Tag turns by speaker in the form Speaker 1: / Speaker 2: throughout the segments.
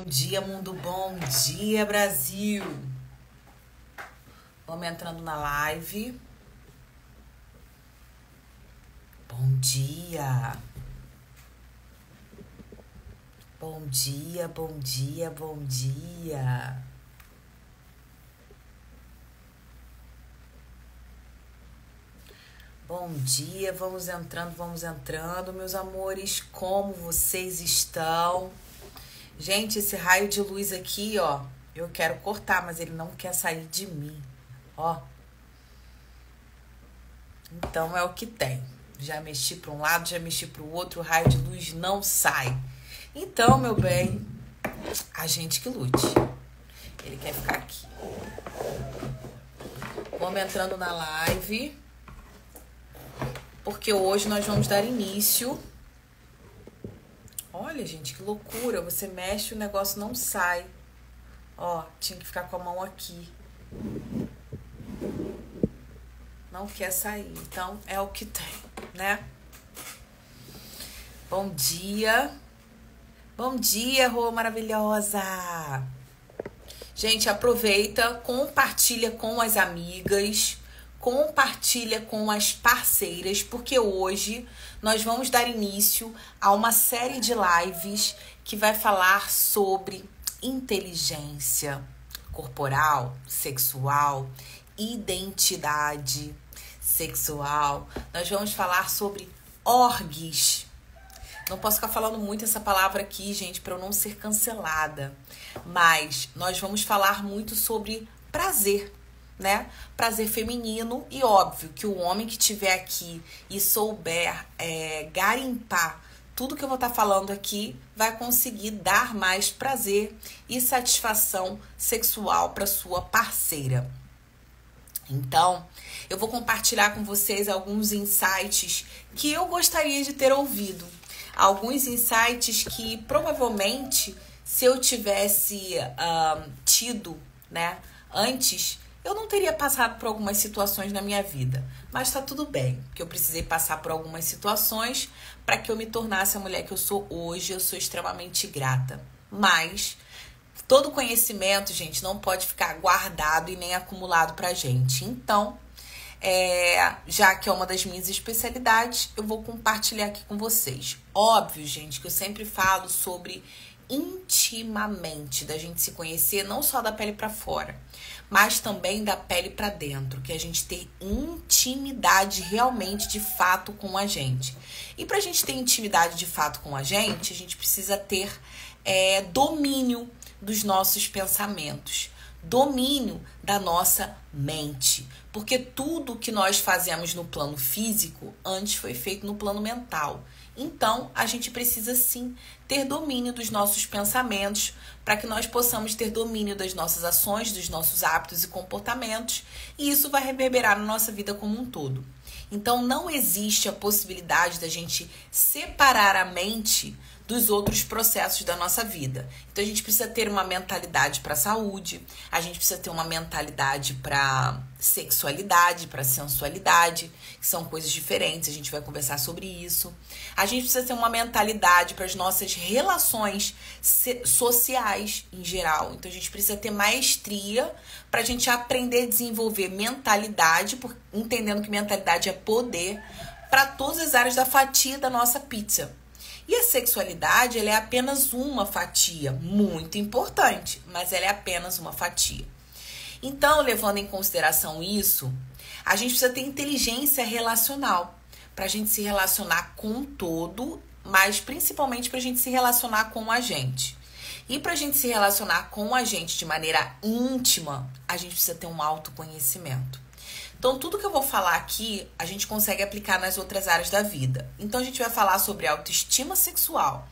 Speaker 1: dia, mundo bom dia, Brasil. Vamos entrando na live. Bom dia. Bom dia, bom dia, bom dia. Bom dia, vamos entrando, meus amores. Como vocês estão? Gente, esse raio de luz aqui, ó, eu quero cortar, mas ele não quer sair de mim, ó. Então é o que tem. Já mexi para um lado, já mexi para o outro, o raio de luz não sai. Então, meu bem, a gente que lute. Ele quer ficar aqui. Vamos entrando na live, porque hoje nós vamos dar início. Olha, gente, que loucura. Você mexe e o negócio não sai. Ó, tinha que ficar com a mão aqui. Não quer sair. Então, é o que tem, né? Bom dia. Bom dia, Rô maravilhosa. Gente, aproveita, compartilha com as amigas, compartilha com as parceiras, porque hoje nós vamos dar início a uma série de lives que vai falar sobre inteligência corporal, sexual, identidade sexual. Nós vamos falar sobre orgs. Não posso ficar falando muito essa palavra aqui, gente, para eu não ser cancelada. Mas nós vamos falar muito sobre prazer, né? Prazer feminino, e óbvio que o homem que estiver aqui e souber garimpar tudo que eu vou estar falando aqui vai conseguir dar mais prazer e satisfação sexual para sua parceira. Então, eu vou compartilhar com vocês alguns insights que eu gostaria de ter ouvido. Alguns insights que provavelmente, se eu tivesse tido, né, antes, eu não teria passado por algumas situações na minha vida. Mas tá tudo bem, porque eu precisei passar por algumas situações para que eu me tornasse a mulher que eu sou hoje. Eu sou extremamente grata. Mas todo conhecimento, gente, não pode ficar guardado e nem acumulado pra gente. Então, já que é uma das minhas especialidades, eu vou compartilhar aqui com vocês. Óbvio, gente, que eu sempre falo sobre intimamente, da gente se conhecer não só da pele pra fora, mas também da pele pra dentro, que a gente ter intimidade realmente, de fato, com a gente. E pra gente ter intimidade de fato com a gente precisa ter domínio dos nossos pensamentos, domínio da nossa mente, porque tudo que nós fazemos no plano físico antes foi feito no plano mental. Então, a gente precisa sim ter domínio dos nossos pensamentos para que nós possamos ter domínio das nossas ações, dos nossos hábitos e comportamentos, e isso vai reverberar na nossa vida como um todo. Então, não existe a possibilidade da gente separar a mente dos outros processos da nossa vida. Então, a gente precisa ter uma mentalidade para a saúde, a gente precisa ter uma mentalidade para sexualidade, para sensualidade, que são coisas diferentes, a gente vai conversar sobre isso. A gente precisa ter uma mentalidade para as nossas relações sociais em geral. Então, a gente precisa ter maestria para a gente aprender a desenvolver mentalidade, entendendo que mentalidade é poder, para todas as áreas da fatia da nossa pizza. E a sexualidade, ela é apenas uma fatia, muito importante, mas ela é apenas uma fatia. Então, levando em consideração isso, a gente precisa ter inteligência relacional para a gente se relacionar com o todo, mas principalmente para a gente se relacionar com a gente. E para a gente se relacionar com a gente de maneira íntima, a gente precisa ter um autoconhecimento. Então, tudo que eu vou falar aqui, a gente consegue aplicar nas outras áreas da vida. Então, a gente vai falar sobre autoestima sexual.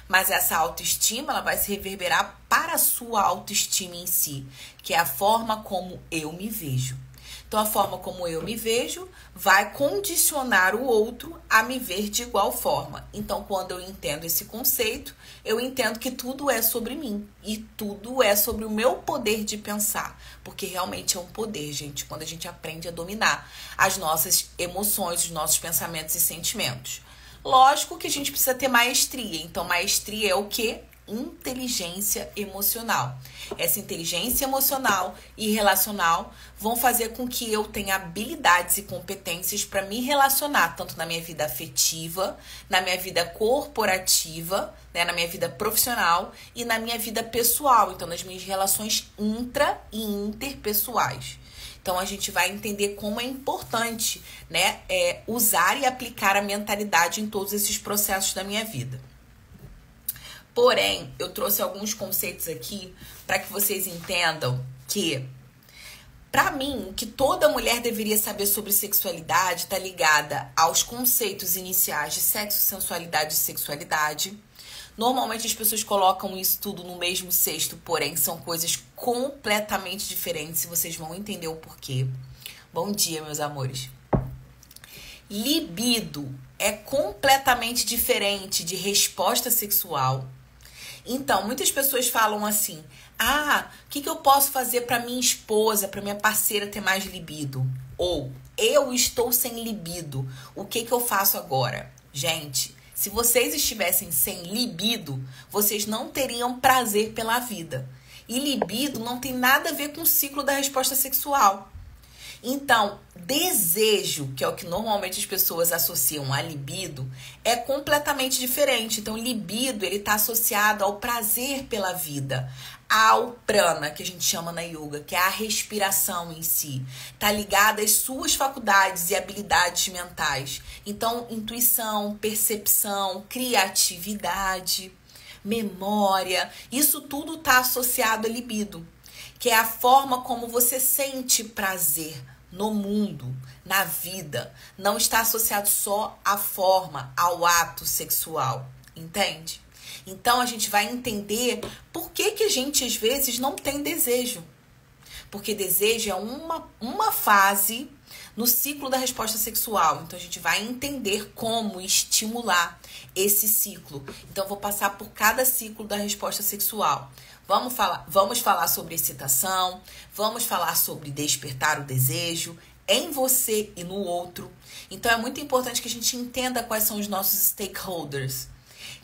Speaker 1: Mas essa autoestima, ela vai se reverberar para a sua autoestima em si, que é a forma como eu me vejo. Então, a forma como eu me vejo vai condicionar o outro a me ver de igual forma. Então, quando eu entendo esse conceito, eu entendo que tudo é sobre mim. E tudo é sobre o meu poder de pensar. Porque realmente é um poder, gente, quando a gente aprende a dominar as nossas emoções, os nossos pensamentos e sentimentos. Lógico que a gente precisa ter maestria. Então, maestria é o quê? inteligência emocional. Essa inteligência emocional e relacional vão fazer com que eu tenha habilidades e competências para me relacionar, tanto na minha vida afetiva, na minha vida corporativa, né, na minha vida profissional e na minha vida pessoal, então nas minhas relações intra e interpessoais. Então, a gente vai entender como é importante, né, usar e aplicar a mentalidade em todos esses processos da minha vida. Porém, eu trouxe alguns conceitos aqui para que vocês entendam que, para mim, o que toda mulher deveria saber sobre sexualidade está ligada aos conceitos iniciais de sexo, sensualidade e sexualidade. Normalmente as pessoas colocam isso tudo no mesmo cesto, porém são coisas completamente diferentes e vocês vão entender o porquê. Bom dia, meus amores. Libido é completamente diferente de resposta sexual. Então, muitas pessoas falam assim: o que eu posso fazer para minha esposa, para minha parceira ter mais libido? Ou, eu estou sem libido, o que eu faço agora? Gente, se vocês estivessem sem libido, vocês não teriam prazer pela vida. E libido não tem nada a ver com o ciclo da resposta sexual. Então, desejo, que é o que normalmente as pessoas associam a libido, é completamente diferente. Então, libido, ele está associado ao prazer pela vida, ao prana, que a gente chama na yoga, que é a respiração em si. Está ligada às suas faculdades e habilidades mentais. Então, intuição, percepção, criatividade, memória, isso tudo está associado a libido, que é a forma como você sente prazer no mundo, na vida. Não está associado só à forma, ao ato sexual, entende? Então a gente vai entender por que a gente às vezes não tem desejo. Porque desejo é uma fase no ciclo da resposta sexual. Então a gente vai entender como estimular esse ciclo. Então eu vou passar por cada ciclo da resposta sexual. Vamos falar sobre excitação, vamos falar sobre despertar o desejo em você e no outro. Então é muito importante que a gente entenda quais são os nossos stakeholders.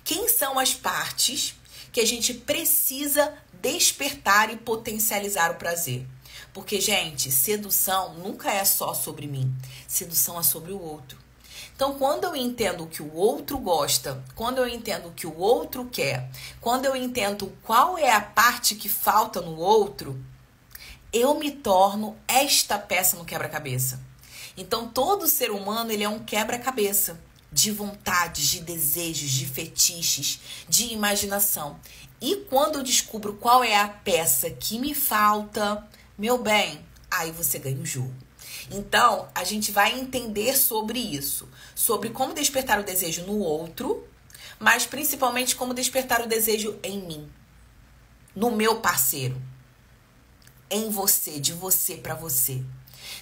Speaker 1: Quem são as partes que a gente precisa despertar e potencializar o prazer? Porque, gente, sedução nunca é só sobre mim. Sedução é sobre o outro. Então, quando eu entendo o que o outro gosta, quando eu entendo o que o outro quer, quando eu entendo qual é a parte que falta no outro, eu me torno esta peça no quebra-cabeça. Então, todo ser humano, ele é um quebra-cabeça de vontades, de desejos, de fetiches, de imaginação. E quando eu descubro qual é a peça que me falta, meu bem, aí você ganha o jogo. Então, a gente vai entender sobre isso, sobre como despertar o desejo no outro, mas principalmente como despertar o desejo em mim, no meu parceiro, em você, de você para você.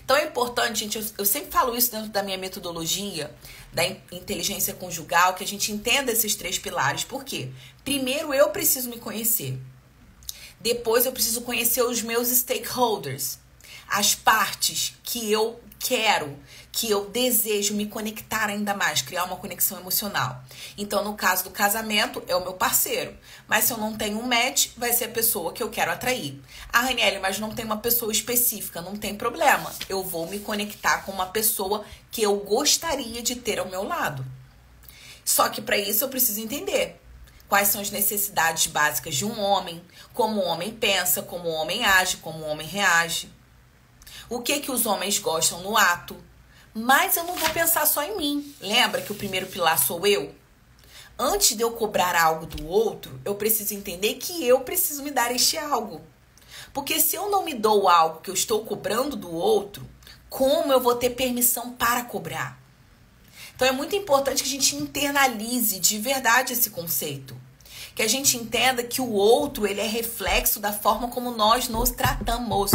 Speaker 1: Então é importante, gente, eu sempre falo isso dentro da minha metodologia da inteligência conjugal, que a gente entenda esses 3 pilares. Por quê? Primeiro eu preciso me conhecer. Depois eu preciso conhecer os meus stakeholders, as partes que eu quero, que eu desejo me conectar ainda mais, criar uma conexão emocional. Então, no caso do casamento, é o meu parceiro. Mas se eu não tenho um match, vai ser a pessoa que eu quero atrair. Raniele, mas não tem uma pessoa específica, não tem problema. Eu vou me conectar com uma pessoa que eu gostaria de ter ao meu lado. Só que para isso eu preciso entender quais são as necessidades básicas de um homem, como o homem pensa, como o homem age, como o homem reage. O que os homens gostam no ato. Mas eu não vou pensar só em mim. Lembra que o primeiro pilar sou eu? Antes de eu cobrar algo do outro, eu preciso entender que eu preciso me dar este algo. Porque se eu não me dou algo que eu estou cobrando do outro, como eu vou ter permissão para cobrar? Então é muito importante que a gente internalize de verdade esse conceito. Que a gente entenda que o outro, ele é reflexo da forma como nós nos tratamos.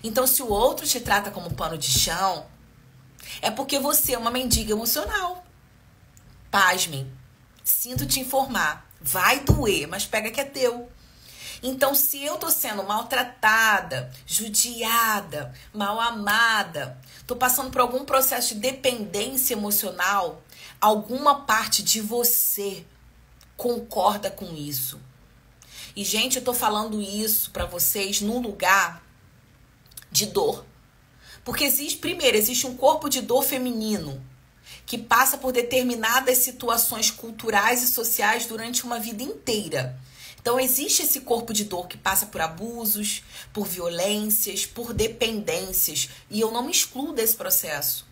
Speaker 1: Então, se o outro te trata como pano de chão, é porque você é uma mendiga emocional. Pasmem. Sinto te informar. Vai doer, mas pega que é teu. Então, se eu tô sendo maltratada, judiada, mal amada, tô passando por algum processo de dependência emocional, alguma parte de você concorda com isso. E, gente, eu tô falando isso pra vocês num lugar de dor. Porque existe um corpo de dor feminino que passa por determinadas situações culturais e sociais durante uma vida inteira. Então, existe esse corpo de dor que passa por abusos, por violências, por dependências. E eu não me excluo desse processo.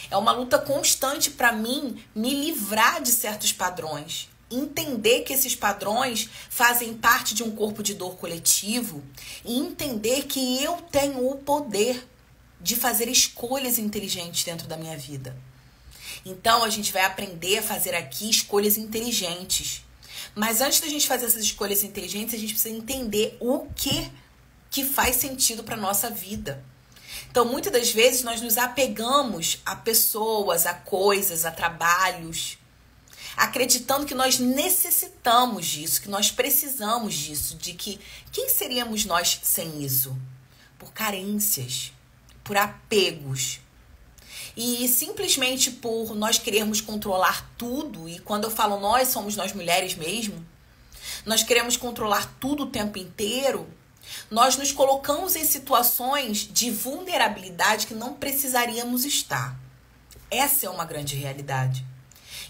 Speaker 1: É uma luta constante para mim me livrar de certos padrões. Entender que esses padrões fazem parte de um corpo de dor coletivo e entender que eu tenho o poder de fazer escolhas inteligentes dentro da minha vida. Então, a gente vai aprender a fazer aqui escolhas inteligentes. Mas antes da gente fazer essas escolhas inteligentes, a gente precisa entender o que faz sentido para nossa vida. Então, muitas das vezes, nós nos apegamos a pessoas, a coisas, a trabalhos, acreditando que nós necessitamos disso, que nós precisamos disso, de que quem seríamos nós sem isso? Por carências, por apegos. E simplesmente por nós querermos controlar tudo, e quando eu falo nós, somos nós mulheres mesmo, nós queremos controlar tudo o tempo inteiro, nós nos colocamos em situações de vulnerabilidade que não precisaríamos estar. Essa é uma grande realidade.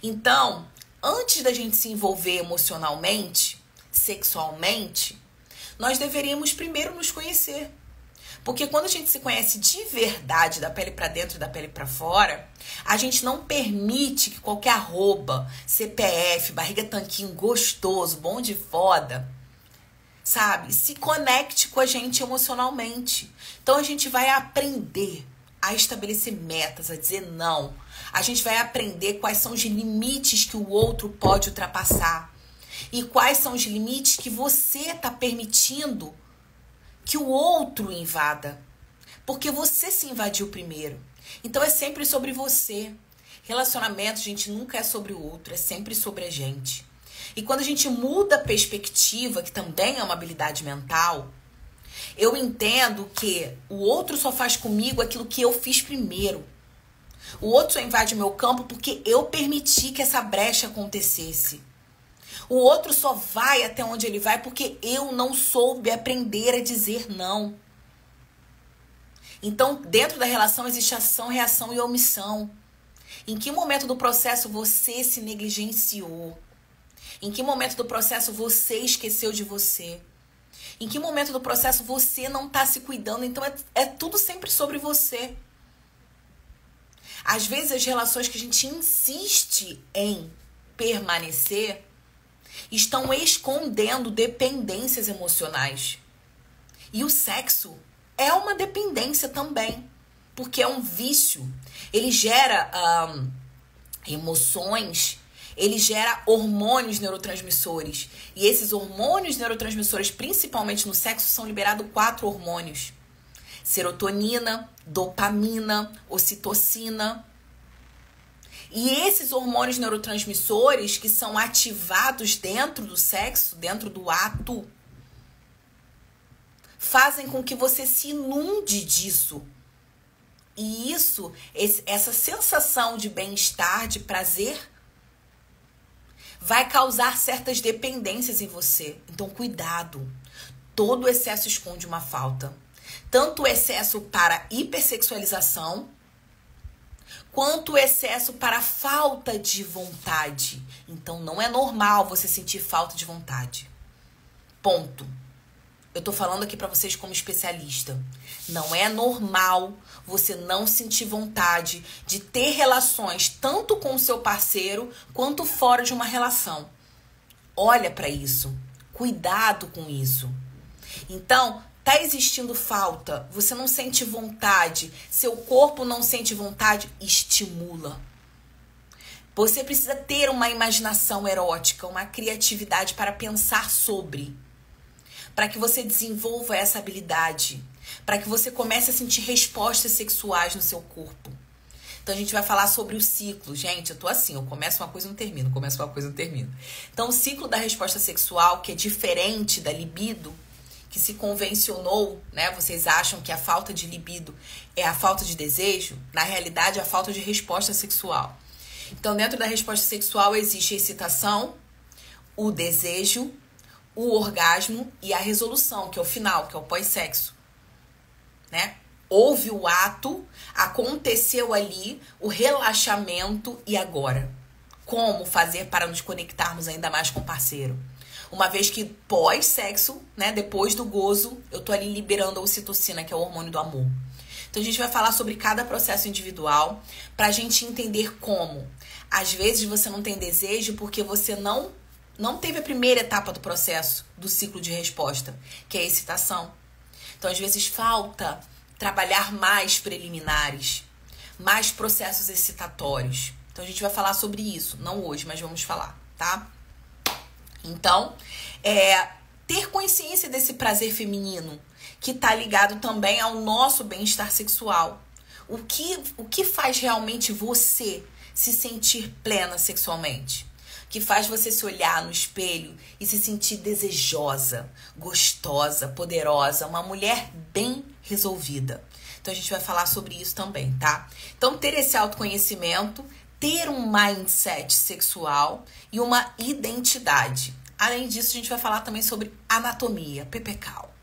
Speaker 1: Então, antes da gente se envolver emocionalmente, sexualmente, nós deveríamos primeiro nos conhecer. Porque quando a gente se conhece de verdade, da pele pra dentro e da pele pra fora, a gente não permite que qualquer arroba, CPF, barriga tanquinho gostoso, bom de foda, sabe, se conecte com a gente emocionalmente. Então a gente vai aprender a estabelecer metas, a dizer não. A gente vai aprender quais são os limites que o outro pode ultrapassar. E quais são os limites que você está permitindo que o outro invada. Porque você se invadiu primeiro. Então é sempre sobre você. Relacionamento, gente, nunca é sobre o outro, é sempre sobre a gente. E quando a gente muda a perspectiva, que também é uma habilidade mental, eu entendo que o outro só faz comigo aquilo que eu fiz primeiro. O outro só invade o meu campo porque eu permiti que essa brecha acontecesse. O outro só vai até onde ele vai porque eu não soube aprender a dizer não. Então, dentro da relação existe ação, reação e omissão. Em que momento do processo você se negligenciou? Em que momento do processo você esqueceu de você? Em que momento do processo você não está se cuidando? Então, é tudo sempre sobre você. Às vezes, as relações que a gente insiste em permanecer estão escondendo dependências emocionais. E o sexo é uma dependência também, porque é um vício. Ele gera emoções, ele gera hormônios neurotransmissores. E esses hormônios neurotransmissores, principalmente no sexo, são liberados 4 hormônios. Serotonina, dopamina, ocitocina. E esses hormônios neurotransmissores que são ativados dentro do sexo, dentro do ato, fazem com que você se inunde disso. E isso, essa sensação de bem-estar, de prazer, vai causar certas dependências em você. Então, cuidado. Todo excesso esconde uma falta. Tanto o excesso para hipersexualização, quanto o excesso para falta de vontade. Então, não é normal você sentir falta de vontade. Ponto. Eu tô falando aqui pra vocês como especialista. Não é normal você não sentir vontade de ter relações tanto com o seu parceiro quanto fora de uma relação. Olha pra isso. Cuidado com isso. Então, tá existindo falta, você não sente vontade, seu corpo não sente vontade, estimula. Você precisa ter uma imaginação erótica, uma criatividade para pensar sobre. Para que você desenvolva essa habilidade. Para que você comece a sentir respostas sexuais no seu corpo. Então a gente vai falar sobre o ciclo. Gente, eu tô assim, eu começo uma coisa e não termino, começo uma coisa e não termino. Então o ciclo da resposta sexual, que é diferente da libido, que se convencionou, né? Vocês acham que a falta de libido é a falta de desejo? Na realidade, é a falta de resposta sexual. Então, dentro da resposta sexual existe a excitação, o desejo, o orgasmo e a resolução, que é o final, que é o pós-sexo, né? Houve o ato, aconteceu ali o relaxamento e agora? Como fazer para nos conectarmos ainda mais com o parceiro? Uma vez que pós-sexo, né, depois do gozo, eu tô ali liberando a ocitocina, que é o hormônio do amor. Então a gente vai falar sobre cada processo individual pra gente entender como. Às vezes você não tem desejo porque você não teve a primeira etapa do processo, do ciclo de resposta, que é a excitação. Então às vezes falta trabalhar mais preliminares, mais processos excitatórios. Então a gente vai falar sobre isso, não hoje, mas vamos falar, tá? Então, ter consciência desse prazer feminino, que tá ligado também ao nosso bem-estar sexual. O que faz realmente você se sentir plena sexualmente? O que faz você se olhar no espelho e se sentir desejosa, gostosa, poderosa, uma mulher bem resolvida. Então a gente vai falar sobre isso também, tá? Então ter esse autoconhecimento, ter um mindset sexual e uma identidade. Além disso, a gente vai falar também sobre anatomia, pepecal.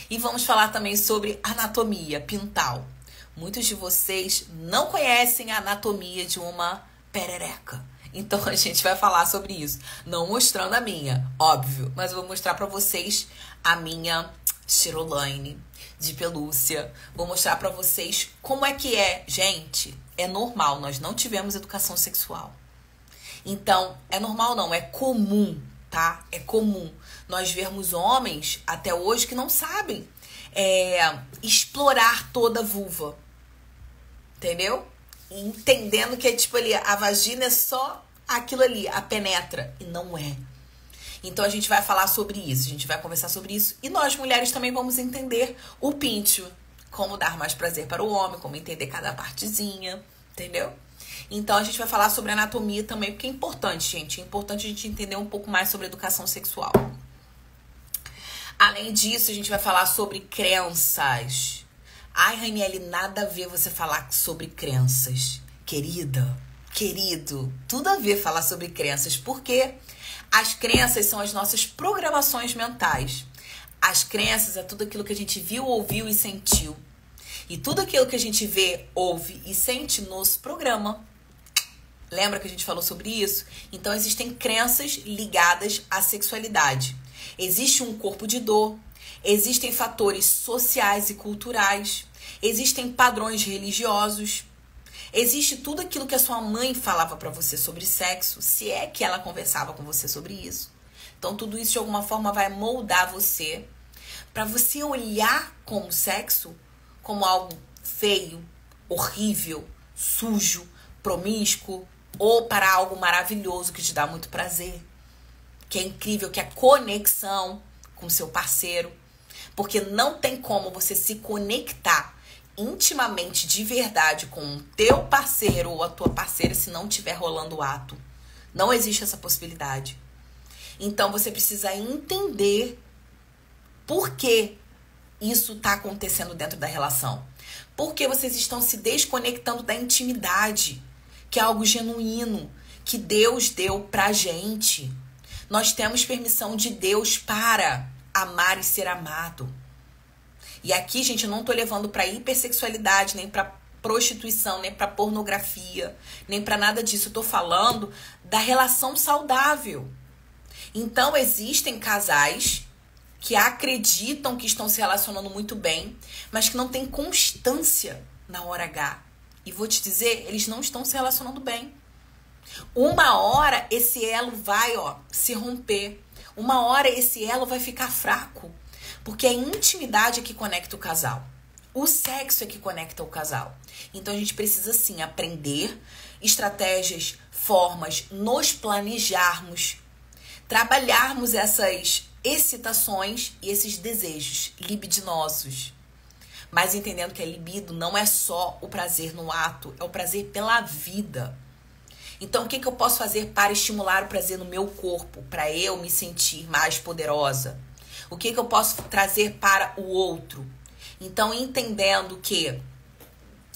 Speaker 1: E vamos falar também sobre anatomia, pintal. Muitos de vocês não conhecem a anatomia de uma perereca. Então a gente vai falar sobre isso. Não mostrando a minha, óbvio, mas eu vou mostrar pra vocês a minha Chiroline de pelúcia. Vou mostrar pra vocês como é que é. Gente, é normal, nós não tivemos educação sexual. Então, é normal não, é comum, tá? É comum nós vermos homens, até hoje, que não sabem explorar toda a vulva. Entendeu? Entendendo que é tipo ali, a vagina é só aquilo ali, a penetra. E não é. Então a gente vai falar sobre isso, a gente vai conversar sobre isso. E nós, mulheres, também vamos entender o píntio. Como dar mais prazer para o homem, como entender cada partezinha, entendeu? Então a gente vai falar sobre anatomia também, porque é importante, gente. É importante a gente entender um pouco mais sobre educação sexual. Além disso, a gente vai falar sobre crenças. Ai, Raniele, nada a ver você falar sobre crenças. Querida, querido, tudo a ver falar sobre crenças. Porque as crenças são as nossas programações mentais. As crenças é tudo aquilo que a gente viu, ouviu e sentiu. E tudo aquilo que a gente vê, ouve e sente nos programa. Lembra que a gente falou sobre isso? Então existem crenças ligadas à sexualidade. Existe um corpo de dor. Existem fatores sociais e culturais. Existem padrões religiosos. Existe tudo aquilo que a sua mãe falava pra você sobre sexo, se é que ela conversava com você sobre isso. Então tudo isso de alguma forma vai moldar você pra você olhar como sexo como algo feio, horrível, sujo, promíscuo, ou para algo maravilhoso que te dá muito prazer, que é incrível, que é conexão com seu parceiro. Porque não tem como você se conectar intimamente, de verdade, com o teu parceiro ou a tua parceira se não estiver rolando o ato. Não existe essa possibilidade. Então você precisa entender por que isso está acontecendo dentro da relação. Porque vocês estão se desconectando da intimidade, que é algo genuíno, que Deus deu pra gente. Nós temos permissão de Deus para amar e ser amado. E aqui, gente, eu não tô levando pra hipersexualidade, nem pra prostituição, nem pra pornografia, nem pra nada disso. Eu tô falando da relação saudável. Então, existem casais que acreditam que estão se relacionando muito bem, mas que não têm constância na hora H. E vou te dizer, eles não estão se relacionando bem. Uma hora esse elo vai, se romper. Uma hora esse elo vai ficar fraco. Porque a intimidade é que conecta o casal. O sexo é que conecta o casal. Então a gente precisa sim aprender estratégias, formas, nos planejarmos, trabalharmos essas excitações e esses desejos libidinosos. Mas entendendo que a libido não é só o prazer no ato, é o prazer pela vida. Então, o que eu posso fazer para estimular o prazer no meu corpo, para eu me sentir mais poderosa? O que eu posso trazer para o outro? Então, entendendo que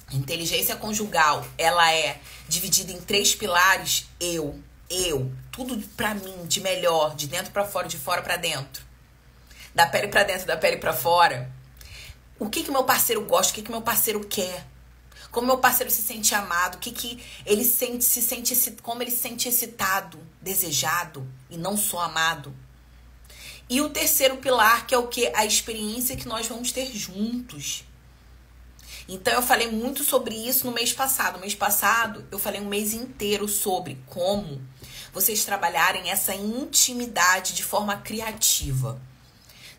Speaker 1: a inteligência conjugal, ela é dividida em 3 pilares, eu, tudo pra mim, de melhor, de dentro pra fora, de fora pra dentro, da pele pra dentro, da pele pra fora. O que meu parceiro gosta, o que meu parceiro quer, como meu parceiro se sente amado, o que ele sente, como ele se sente excitado, desejado e não só amado. E o terceiro pilar, que é o quê? A experiência que nós vamos ter juntos. Então, eu falei muito sobre isso no mês passado. No mês passado, eu falei um mês inteiro sobre como vocês trabalharem essa intimidade de forma criativa.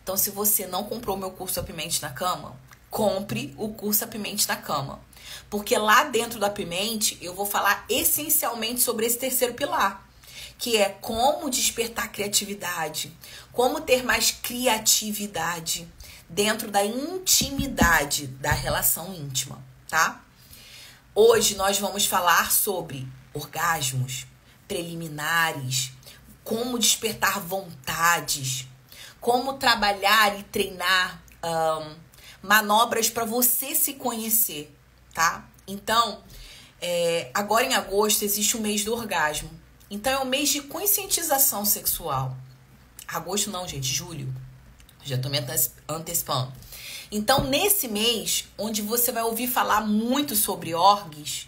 Speaker 1: Então, se você não comprou o meu curso Apimente na Cama, compre o curso Apimente na Cama. Porque lá dentro da Apimente, eu vou falar essencialmente sobre esse terceiro pilar, que é como despertar criatividade, como ter mais criatividade dentro da intimidade da relação íntima, tá? Hoje nós vamos falar sobre orgasmos, preliminares, como despertar vontades, como trabalhar e treinar manobras para você se conhecer, tá? Então, agora em agosto existe o mês do orgasmo. Então, é um mês de conscientização sexual. Agosto não, gente, julho. Já tô me antecipando. Então, nesse mês, onde você vai ouvir falar muito sobre orgs,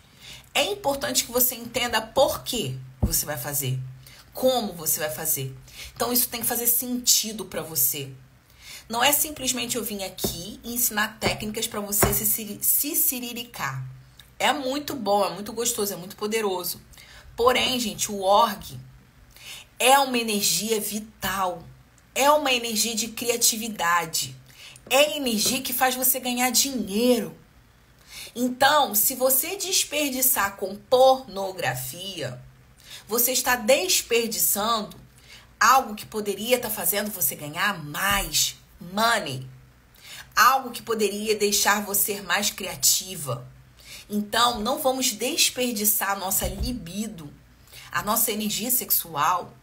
Speaker 1: é importante que você entenda por que você vai fazer, como você vai fazer. Então, isso tem que fazer sentido para você. Não é simplesmente eu vim aqui e ensinar técnicas para você se siriricar. É muito bom, é muito gostoso, é muito poderoso. Porém, gente, o org é uma energia vital, é uma energia de criatividade, é energia que faz você ganhar dinheiro. Então, se você desperdiçar com pornografia, você está desperdiçando algo que poderia estar fazendo você ganhar mais money, algo que poderia deixar você mais criativa. Então, não vamos desperdiçar a nossa libido, a nossa energia sexual,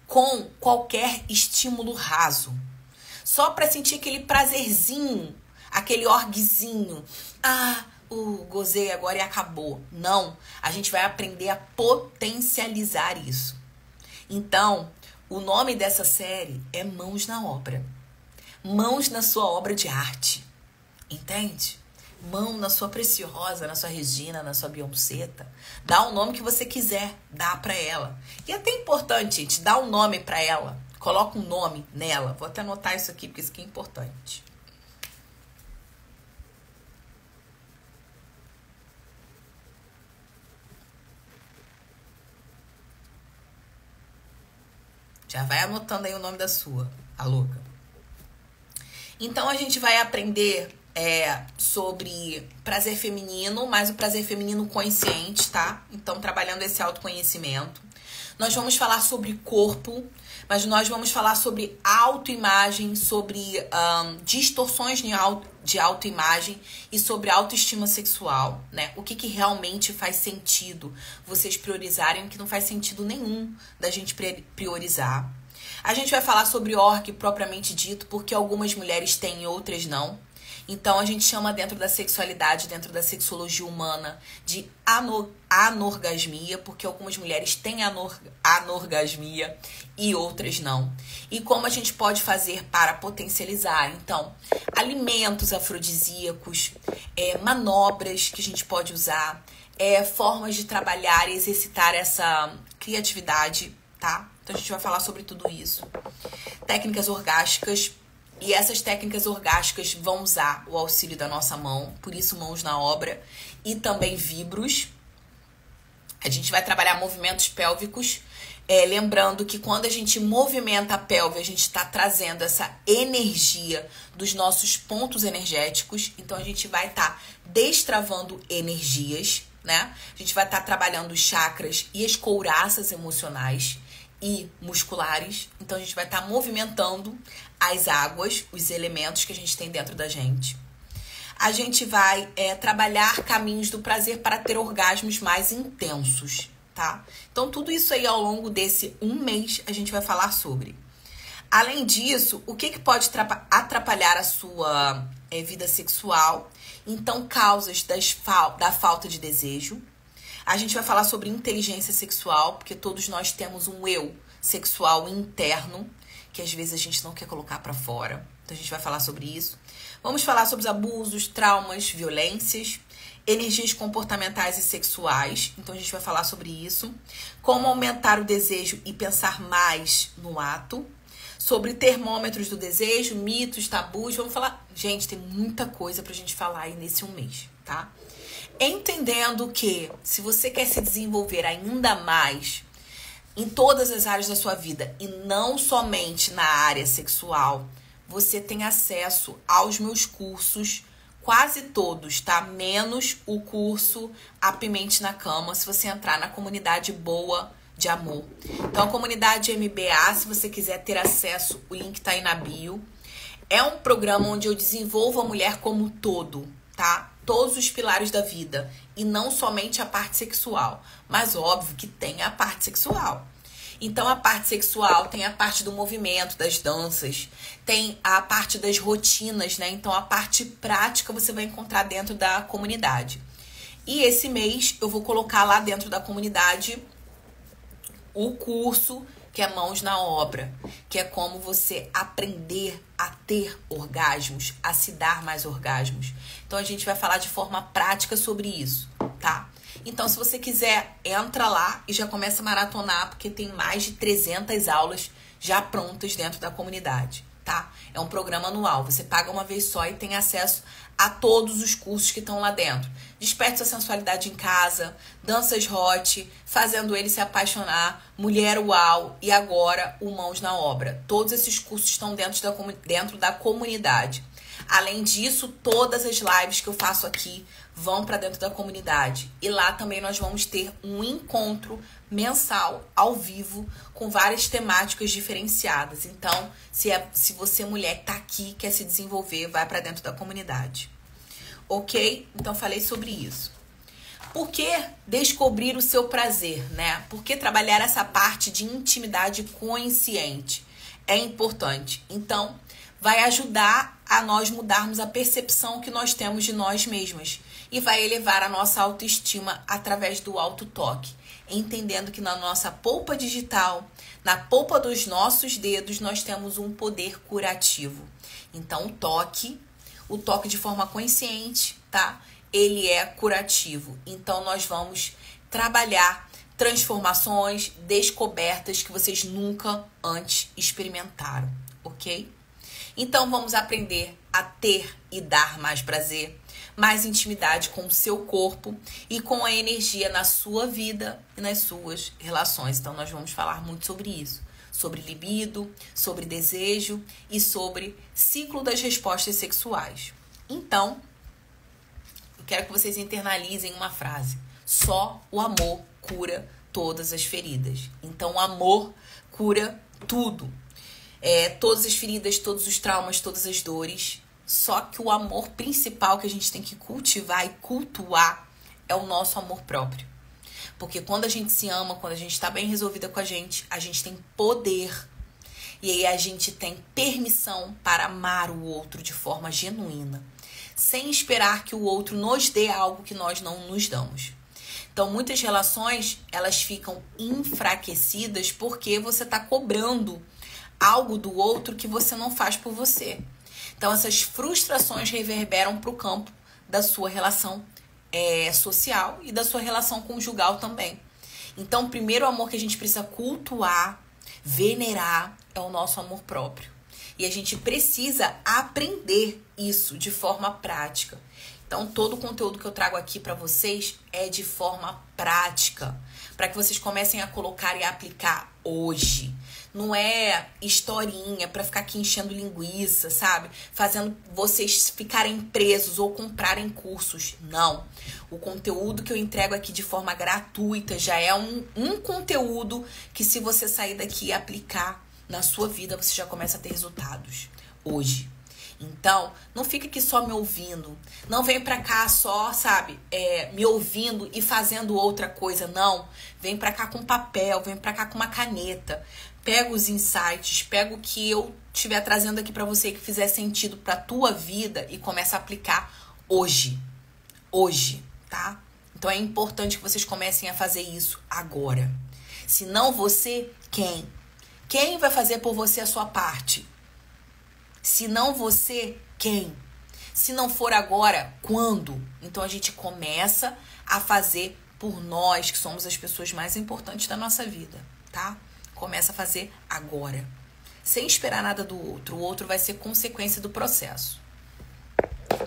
Speaker 1: com qualquer estímulo raso. Só para sentir aquele prazerzinho, aquele orguezinho. Gozei agora e acabou. Não, a gente vai aprender a potencializar isso. Então, o nome dessa série é Mãos na Obra. Mãos na sua obra de arte. Entende? Mão na sua Preciosa, na sua Regina, na sua Beyoncéta. Dá o nome que você quiser, dá pra ela. E é até importante, gente, dá um nome pra ela. Coloca um nome nela. Vou até anotar isso aqui, porque isso aqui é importante. Já vai anotando aí o nome da sua, a louca. Então, a gente vai aprender sobre prazer feminino, mas o prazer feminino consciente, tá? Então, trabalhando esse autoconhecimento. Nós vamos falar sobre corpo, mas nós vamos falar sobre autoimagem, sobre distorções de autoimagem e sobre autoestima sexual, né? O que realmente faz sentido vocês priorizarem, o que não faz sentido nenhum da gente priorizar. A gente vai falar sobre org propriamente dito, porque algumas mulheres têm e outras não. Então, a gente chama dentro da sexualidade, dentro da sexologia humana, de anorgasmia, porque algumas mulheres têm anorgasmia e outras não. E como a gente pode fazer para potencializar? Então, alimentos afrodisíacos, manobras que a gente pode usar, formas de trabalhar e exercitar essa criatividade, tá? Então, a gente vai falar sobre tudo isso. Técnicas orgásticas. E essas técnicas orgásticas vão usar o auxílio da nossa mão, por isso mãos na obra, e também vibros. A gente vai trabalhar movimentos pélvicos, lembrando que quando a gente movimenta a pelve, a gente está trazendo essa energia dos nossos pontos energéticos. Então, a gente vai estar destravando energias, né? A gente vai estar trabalhando os chakras e as couraças emocionais e musculares. Então, a gente vai estar movimentando as águas, os elementos que a gente tem dentro da gente. A gente vai trabalhar caminhos do prazer para ter orgasmos mais intensos, tá? Então, tudo isso aí ao longo desse um mês a gente vai falar sobre. Além disso, o que pode atrapalhar a sua vida sexual? Então, causas da falta de desejo. A gente vai falar sobre inteligência sexual, porque todos nós temos um eu sexual interno, que às vezes a gente não quer colocar pra fora. Então a gente vai falar sobre isso. Vamos falar sobre os abusos, traumas, violências, energias comportamentais e sexuais. Então a gente vai falar sobre isso. Como aumentar o desejo e pensar mais no ato. Sobre termômetros do desejo, mitos, tabus. Vamos falar... Gente, tem muita coisa pra gente falar aí nesse um mês, tá? Entendendo que se você quer se desenvolver ainda mais em todas as áreas da sua vida e não somente na área sexual, você tem acesso aos meus cursos, quase todos, tá? Menos o curso Apimente na Cama, se você entrar na comunidade boa de amor. Então, a comunidade MBA, se você quiser ter acesso, o link tá aí na bio. É um programa onde eu desenvolvo a mulher como um todo, tá? Todos os pilares da vida. E não somente a parte sexual. Mas óbvio que tem a parte sexual. Então, a parte sexual tem a parte do movimento, das danças. Tem a parte das rotinas, né? Então, a parte prática você vai encontrar dentro da comunidade. E esse mês eu vou colocar lá dentro da comunidade o curso que é Mãos na Obra, que é como você aprender a ter orgasmos, a se dar mais orgasmos. Então, a gente vai falar de forma prática sobre isso, tá? Então, se você quiser, entra lá e já começa a maratonar, porque tem mais de 300 aulas já prontas dentro da comunidade, tá? É um programa anual, você paga uma vez só e tem acesso a todos os cursos que estão lá dentro. Desperte sua sensualidade em casa, danças hot, fazendo ele se apaixonar, mulher uau e agora o Mãos na Obra. Todos esses cursos estão dentro da comunidade. Além disso, todas as lives que eu faço aqui vão para dentro da comunidade. E lá também nós vamos ter um encontro mensal, ao vivo, com várias temáticas diferenciadas. Então, se você mulher que tá aqui, quer se desenvolver, vai para dentro da comunidade. Ok? Então, falei sobre isso. Por que descobrir o seu prazer, né? Por que trabalhar essa parte de intimidade consciente? É importante. Então, vai ajudar a nós mudarmos a percepção que nós temos de nós mesmas. E vai elevar a nossa autoestima através do autotoque. Entendendo que na nossa polpa digital, na polpa dos nossos dedos, nós temos um poder curativo. Então, o toque de forma consciente, tá? Ele é curativo. Então, nós vamos trabalhar transformações, descobertas que vocês nunca antes experimentaram, ok? Então, vamos aprender a ter e dar mais prazer, mais intimidade com o seu corpo e com a energia na sua vida e nas suas relações. Então, nós vamos falar muito sobre isso. Sobre libido, sobre desejo e sobre ciclo das respostas sexuais. Então, eu quero que vocês internalizem uma frase. Só o amor cura todas as feridas. Então, o amor cura tudo. Todas as feridas, todos os traumas, todas as dores. Só que o amor principal que a gente tem que cultivar e cultuar é o nosso amor próprio. Porque quando a gente se ama, quando a gente está bem resolvida com a gente tem poder. E aí a gente tem permissão para amar o outro de forma genuína. Sem esperar que o outro nos dê algo que nós não nos damos. Então, muitas relações, elas ficam enfraquecidas porque você está cobrando algo do outro que você não faz por você. Então, essas frustrações reverberam para o campo da sua relação social e da sua relação conjugal também. Então, o primeiro amor que a gente precisa cultuar, venerar, é o nosso amor próprio. E a gente precisa aprender isso de forma prática. Então, todo o conteúdo que eu trago aqui para vocês é de forma prática, para que vocês comecem a colocar e a aplicar hoje. Não é historinha para ficar aqui enchendo linguiça, sabe? Fazendo vocês ficarem presos ou comprarem cursos. Não. O conteúdo que eu entrego aqui de forma gratuita já é um conteúdo que, se você sair daqui e aplicar na sua vida, você já começa a ter resultados hoje. Então, não fica aqui só me ouvindo. Não vem pra cá só, sabe, me ouvindo e fazendo outra coisa. Não. Vem pra cá com papel, vem pra cá com uma caneta. Pega os insights, pega o que eu estiver trazendo aqui pra você que fizer sentido pra tua vida e começa a aplicar hoje. Hoje, tá? Então é importante que vocês comecem a fazer isso agora. Se não você, quem? Quem vai fazer por você a sua parte? Se não você, quem? Se não for agora, quando? Então a gente começa a fazer por nós, que somos as pessoas mais importantes da nossa vida, tá? Começa a fazer agora. Sem esperar nada do outro. O outro vai ser consequência do processo.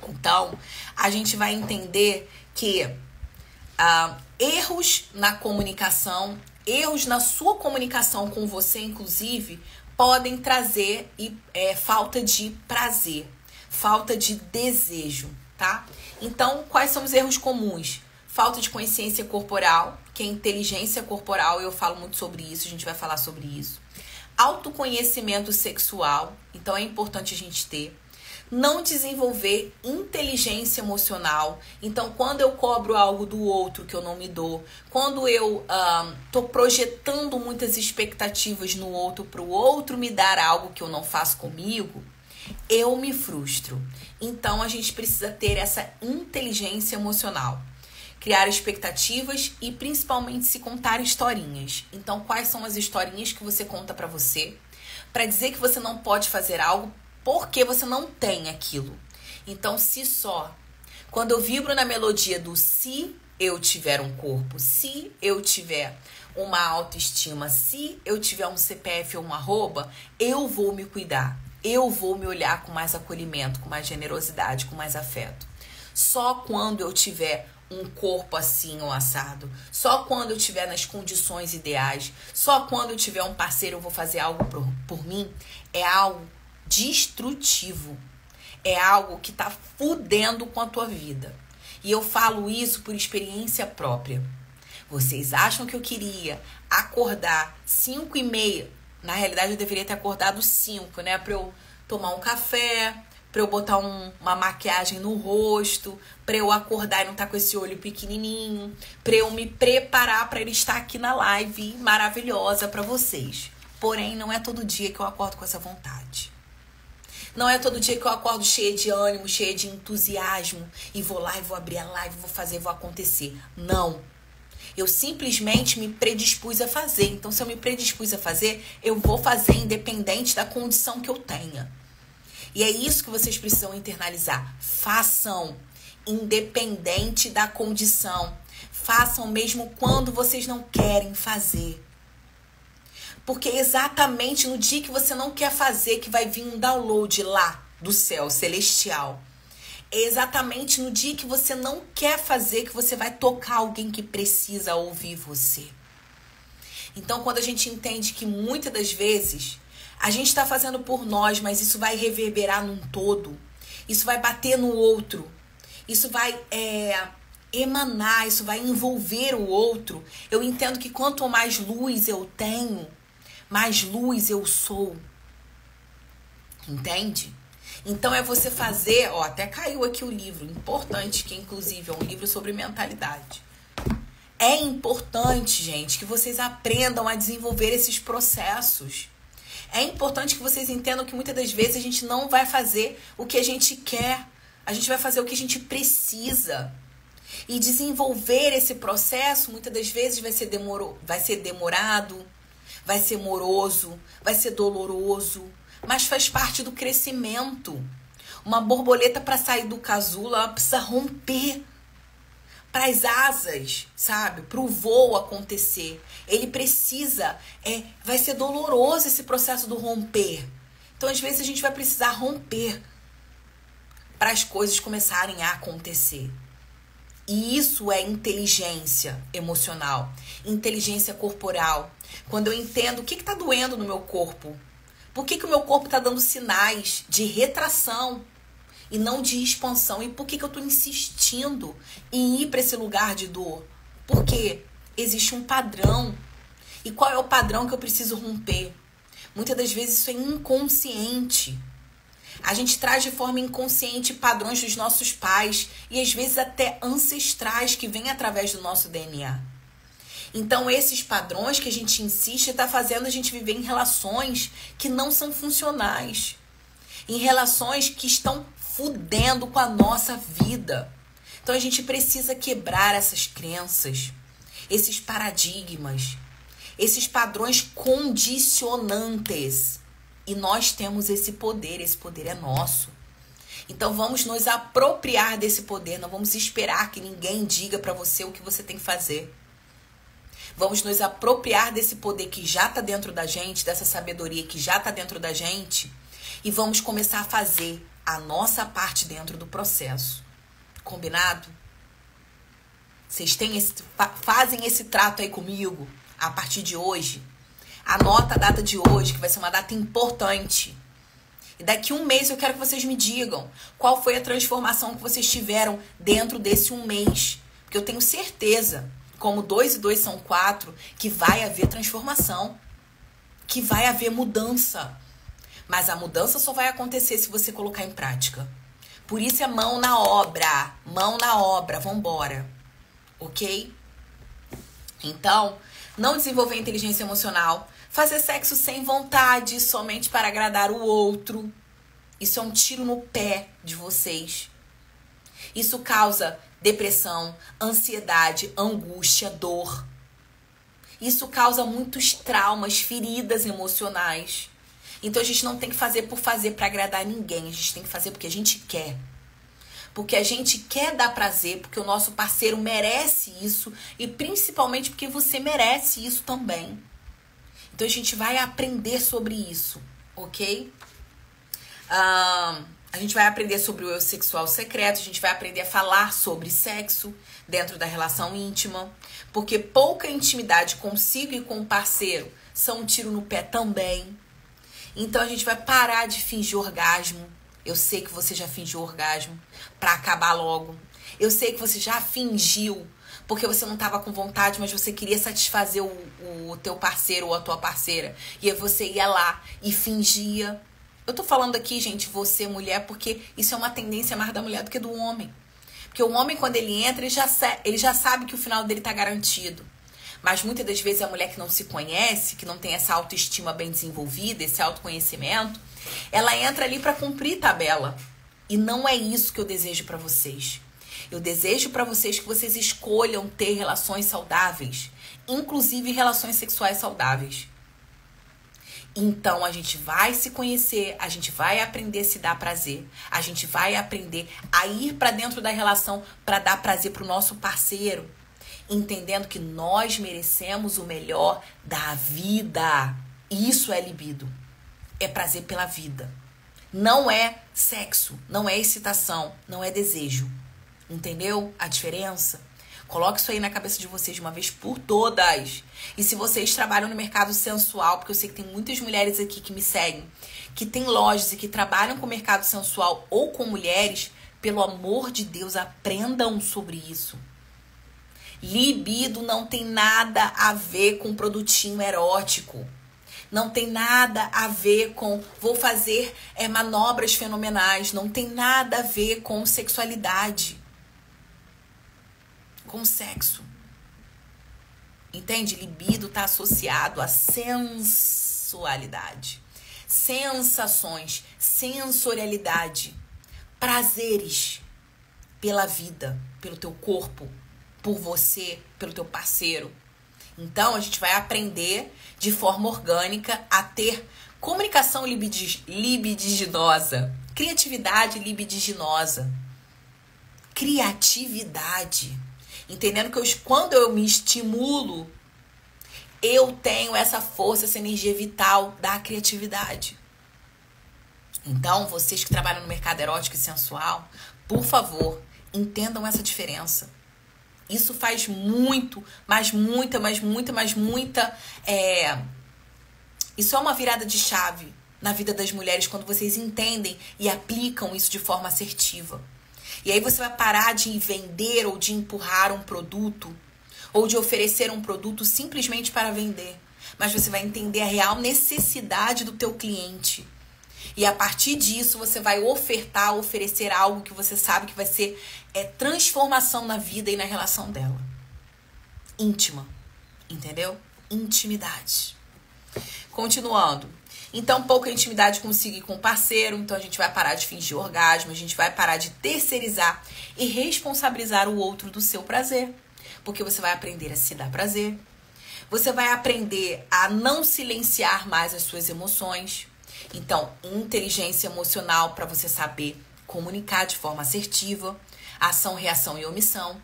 Speaker 1: Então, a gente vai entender que erros na comunicação, erros na sua comunicação com você, inclusive, podem trazer falta de prazer, falta de desejo, tá? Então, quais são os erros comuns? Falta de consciência corporal, que é inteligência corporal, eu falo muito sobre isso, a gente vai falar sobre isso. Autoconhecimento sexual, então é importante a gente ter. Não desenvolver inteligência emocional. Então, quando eu cobro algo do outro que eu não me dou, quando eu tô projetando muitas expectativas no outro para o outro me dar algo que eu não faço comigo, eu me frustro. Então, a gente precisa ter essa inteligência emocional. Criar expectativas e principalmente se contar historinhas. Então, quais são as historinhas que você conta para você? Para dizer que você não pode fazer algo porque você não tem aquilo. Então, se só. Quando eu vibro na melodia do se eu tiver um corpo, se eu tiver uma autoestima, se eu tiver um CPF ou uma arroba, eu vou me cuidar. Eu vou me olhar com mais acolhimento, com mais generosidade, com mais afeto. Só quando eu tiver um corpo assim ou assado, só quando eu estiver nas condições ideais, só quando eu tiver um parceiro eu vou fazer algo por mim, é algo destrutivo, é algo que tá fudendo com a tua vida. E eu falo isso por experiência própria. Vocês acham que eu queria acordar 5h30? Na realidade eu deveria ter acordado 5, né? Pra eu tomar um café, pra eu botar uma maquiagem no rosto, pra eu acordar e não estar com esse olho pequenininho, pra eu me preparar pra ele estar aqui na live maravilhosa pra vocês. Porém, não é todo dia que eu acordo com essa vontade. Não é todo dia que eu acordo cheia de ânimo, cheia de entusiasmo e vou lá e vou abrir a live, vou fazer, vou acontecer. Não. Eu simplesmente me predispus a fazer. Então, se eu me predispus a fazer, eu vou fazer independente da condição que eu tenha. E é isso que vocês precisam internalizar. Façam, independente da condição. Façam mesmo quando vocês não querem fazer. Porque é exatamente no dia que você não quer fazer que vai vir um download lá do céu celestial. É exatamente no dia que você não quer fazer que você vai tocar alguém que precisa ouvir você. Então, quando a gente entende que muitas das vezes a gente está fazendo por nós, mas isso vai reverberar num todo, isso vai bater no outro, isso vai emanar, isso vai envolver o outro. Eu entendo que quanto mais luz eu tenho, mais luz eu sou. Entende? Então é você fazer, até caiu aqui o livro, importante, que inclusive é um livro sobre mentalidade. É importante, gente, que vocês aprendam a desenvolver esses processos. É importante que vocês entendam que muitas das vezes a gente não vai fazer o que a gente quer. A gente vai fazer o que a gente precisa. E desenvolver esse processo, muitas das vezes, vai ser demorado, vai ser moroso, vai ser doloroso, mas faz parte do crescimento. Uma borboleta, para sair do casulo, ela precisa romper para as asas, sabe? Para o voo acontecer. Ele precisa, vai ser doloroso esse processo do romper. Então, às vezes, a gente vai precisar romper para as coisas começarem a acontecer. E isso é inteligência emocional, inteligência corporal. Quando eu entendo o que está doendo no meu corpo, por que o meu corpo está dando sinais de retração e não de expansão, e por que eu estou insistindo em ir para esse lugar de dor? Porque existe um padrão. E qual é o padrão que eu preciso romper? Muitas das vezes isso é inconsciente. A gente traz de forma inconsciente padrões dos nossos pais e às vezes até ancestrais que vêm através do nosso DNA. Então esses padrões que a gente insiste está fazendo a gente viver em relações que não são funcionais. Em relações que estão fudendo com a nossa vida. Então a gente precisa quebrar essas crenças, esses paradigmas, esses padrões condicionantes. E nós temos esse poder é nosso. Então vamos nos apropriar desse poder, não vamos esperar que ninguém diga pra você o que você tem que fazer. Vamos nos apropriar desse poder que já tá dentro da gente, dessa sabedoria que já tá dentro da gente, e vamos começar a fazer a nossa parte dentro do processo. Combinado? Vocês fazem esse trato aí comigo a partir de hoje? Anota a data de hoje, que vai ser uma data importante. E daqui a um mês eu quero que vocês me digam qual foi a transformação que vocês tiveram dentro desse um mês. Porque eu tenho certeza, como 2 e 2 são 4, que vai haver transformação. Que vai haver mudança. Mas a mudança só vai acontecer se você colocar em prática. Por isso é mão na obra. Mão na obra. Vambora. Ok? Então, não desenvolver inteligência emocional. Fazer sexo sem vontade, somente para agradar o outro. Isso é um tiro no pé de vocês. Isso causa depressão, ansiedade, angústia, dor. Isso causa muitos traumas, feridas emocionais. Então a gente não tem que fazer por fazer para agradar ninguém. A gente tem que fazer porque a gente quer. Porque a gente quer dar prazer, porque o nosso parceiro merece isso. E principalmente porque você merece isso também. Então a gente vai aprender sobre isso, ok? A gente vai aprender sobre o eu sexual secreto, a gente vai aprender a falar sobre sexo dentro da relação íntima, porque pouca intimidade consigo e com o parceiro são um tiro no pé também. Então a gente vai parar de fingir orgasmo. Eu sei que você já fingiu orgasmo pra acabar logo. Eu sei que você já fingiu porque você não estava com vontade, mas você queria satisfazer o teu parceiro ou a tua parceira. E aí você ia lá e fingia. Eu tô falando aqui, gente, você, mulher, porque isso é uma tendência mais da mulher do que do homem. Porque o homem, quando ele entra, ele já sabe que o final dele tá garantido. Mas muitas das vezes a mulher que não se conhece, que não tem essa autoestima bem desenvolvida, esse autoconhecimento, ela entra ali para cumprir tabela. E não é isso que eu desejo para vocês. Eu desejo para vocês que vocês escolham ter relações saudáveis, inclusive relações sexuais saudáveis. Então a gente vai se conhecer, a gente vai aprender a se dar prazer, a gente vai aprender a ir para dentro da relação para dar prazer pro nosso parceiro, entendendo que nós merecemos o melhor da vida. Isso é libido. É prazer pela vida. Não é sexo, não é excitação, não é desejo. Entendeu a diferença? Coloque isso aí na cabeça de vocês de uma vez por todas. E se vocês trabalham no mercado sensual, porque eu sei que tem muitas mulheres aqui que me seguem, que têm lojas e que trabalham com o mercado sensual ou com mulheres, pelo amor de Deus, aprendam sobre isso. Libido não tem nada a ver com produtinho erótico. Não tem nada a ver com vou fazer manobras fenomenais. Não tem nada a ver com sexualidade. Com sexo. Entende? Libido está associado a sensualidade. Sensações. Sensorialidade. Prazeres. Pela vida. Pelo teu corpo. Por você. Pelo teu parceiro. Então, a gente vai aprender de forma orgânica a ter comunicação libidinosa, criatividade libidinosa, criatividade. Entendendo que quando eu me estimulo, eu tenho essa força, essa energia vital da criatividade. Então, vocês que trabalham no mercado erótico e sensual, por favor, entendam essa diferença. Isso faz muito, isso é uma virada de chave na vida das mulheres quando vocês entendem e aplicam isso de forma assertiva. E aí você vai parar de vender ou de empurrar um produto ou de oferecer um produto simplesmente para vender. Mas você vai entender a real necessidade do teu cliente. E a partir disso você vai oferecer algo que você sabe que vai ser transformação na vida e na relação dela. Íntima, entendeu? Intimidade. Continuando. Então, pouca intimidade consigo e com o parceiro. Então, a gente vai parar de fingir orgasmo, a gente vai parar de terceirizar e responsabilizar o outro do seu prazer. Porque você vai aprender a se dar prazer. Você vai aprender a não silenciar mais as suas emoções. Então, inteligência emocional para você saber comunicar de forma assertiva. Ação, reação e omissão,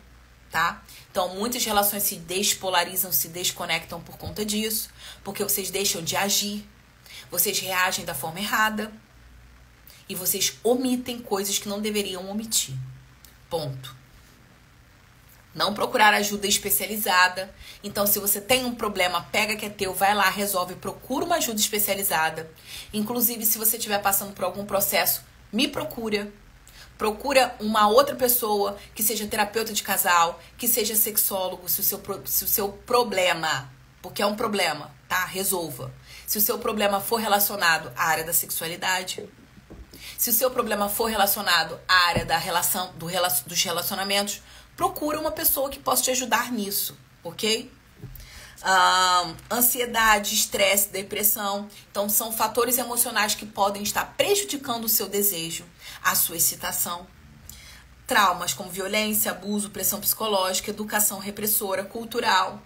Speaker 1: tá? Então, muitas relações se despolarizam, se desconectam por conta disso. Porque vocês deixam de agir. Vocês reagem da forma errada. E vocês omitem coisas que não deveriam omitir. Ponto. Não procurar ajuda especializada. Então, se você tem um problema, pega que é teu, vai lá, resolve, procura uma ajuda especializada. Inclusive, se você estiver passando por algum processo, me procura. Procura uma outra pessoa que seja terapeuta de casal, que seja sexólogo, se o seu problema, porque é um problema, tá? Resolva. Se o seu problema for relacionado à área da sexualidade, se o seu problema for relacionado à área da relação, dos relacionamentos, procura uma pessoa que possa te ajudar nisso, ok? Ansiedade, estresse, depressão. Então, são fatores emocionais que podem estar prejudicando o seu desejo, a sua excitação. Traumas como violência, abuso, pressão psicológica, educação repressora, cultural,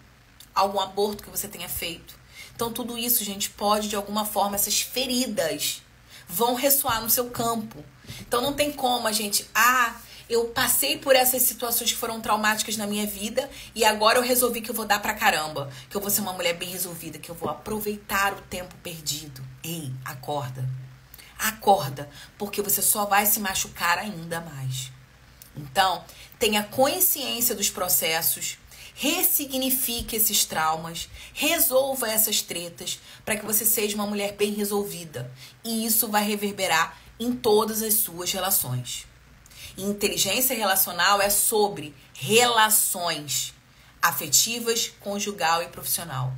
Speaker 1: algum aborto que você tenha feito. Então, tudo isso, gente, pode, de alguma forma, essas feridas vão ressoar no seu campo. Então, não tem como a gente... eu passei por essas situações que foram traumáticas na minha vida e agora eu resolvi que eu vou dar pra caramba. Que eu vou ser uma mulher bem resolvida, que eu vou aproveitar o tempo perdido. Ei, acorda. Acorda, porque você só vai se machucar ainda mais. Então, tenha consciência dos processos, ressignifique esses traumas, resolva essas tretas para que você seja uma mulher bem resolvida. E isso vai reverberar em todas as suas relações. Inteligência relacional é sobre relações afetivas, conjugal e profissional.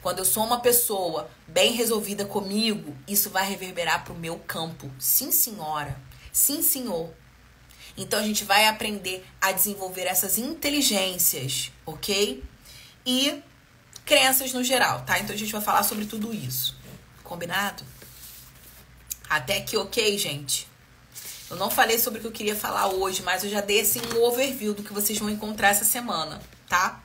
Speaker 1: Quando eu sou uma pessoa bem resolvida comigo, isso vai reverberar para o meu campo. Sim, senhora. Sim, senhor. Então, a gente vai aprender a desenvolver essas inteligências, ok? E crenças no geral, tá? Então, a gente vai falar sobre tudo isso. Combinado? Até aqui, ok, gente? Eu não falei sobre o que eu queria falar hoje, mas eu já dei, assim, um overview do que vocês vão encontrar essa semana, tá?